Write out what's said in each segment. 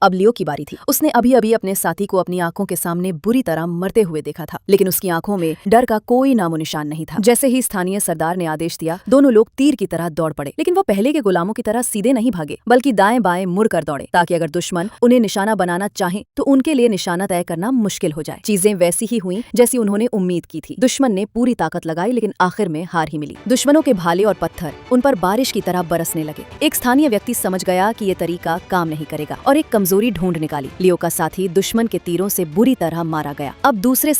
अब लियो की बारी थी। उसने अभी अभी अपने साथी को अपनी आंखों के सामने बुरी तरह मरते हुए देखा था, लेकिन उसकी आंखों में डर का कोई नामो निशान नहीं था। जैसे ही स्थानीय सरदार ने आदेश दिया, दोनों लोग तीर की तरह दौड़ पड़े, लेकिन वो पहले के गुलामों की तरह सीधे नहीं भागे, बल्कि दाएं बाएं मुड़कर दौड़े, ताकि अगर दुश्मन उन्हें निशाना बनाना चाहे तो उनके लिए निशाना तय करना मुश्किल हो जाए। चीजें वैसी ही हुई जैसी उन्होंने उम्मीद की थी। दुश्मन ने पूरी ताकत लगाई, लेकिन आखिर में हार ही मिली। दुश्मनों के भाले और पत्थर उन पर बारिश की तरह बरसने लगे। एक स्थानीय व्यक्ति समझ गया कि ये तरीका काम नहीं करेगा और एक कमजोरी ढूंढ निकाली। लियो का साथी दुश्मन के तीरों से बुरी तरह मारा गया। अब दूसरे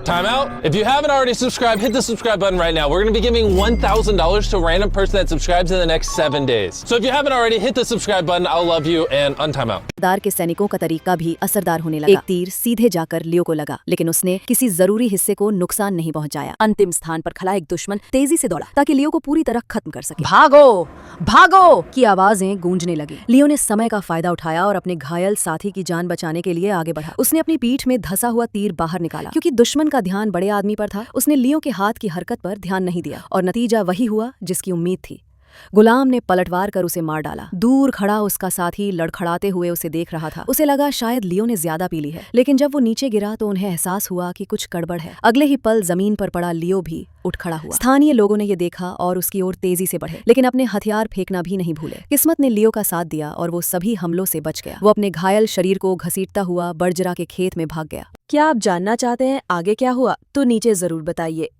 Time out. If you haven't already subscribed, hit the subscribe button right now. We're going to be giving $1,000 to a random person that subscribes in the next 7 days. So if you haven't already, hit the subscribe button. I'll love you and untime out. सरदार के सैनिकों का तरीका भी असरदार होने लगा। एक तीर सीधे जाकर लियो को लगा, लेकिन उसने किसी जरूरी हिस्से को नुकसान नहीं पहुंचाया। अंतिम स्थान पर खड़ा एक दुश्मन तेजी से दौड़ा ताकि लियो को पूरी तरह खत्म कर सके। भागो भागो की आवाजें गूंजने लगी। लियो ने समय का फायदा उठाया और अपने घायल साथी की जान बचाने के लिए आगे बढ़ा। उसने अपनी पीठ में धंसा हुआ तीर बाहर निकाला। क्योंकि दुश्मन का ध्यान बड़े आदमी पर था, उसने लियो के हाथ की हरकत पर ध्यान नहीं दिया और नतीजा वही हुआ जिसकी उम्मीद थी। गुलाम ने पलटवार कर उसे मार डाला। दूर खड़ा उसका साथी लड़खड़ाते हुए उसे देख रहा था। उसे लगा शायद लियो ने ज्यादा पी ली है, लेकिन जब वो नीचे गिरा तो उन्हें एहसास हुआ कि कुछ गड़बड़ है। अगले ही पल जमीन पर पड़ा लियो भी उठ खड़ा हुआ। स्थानीय लोगों ने ये देखा और उसकी ओर तेजी से बढ़े, लेकिन अपने हथियार फेंकना भी नहीं भूले। किस्मत ने लियो का साथ दिया और वो सभी हमलों से बच गया। वो अपने घायल शरीर को घसीटता हुआ बर्जरा के खेत में भाग गया। क्या आप जानना चाहते हैं आगे क्या हुआ? तो नीचे जरूर बताइए।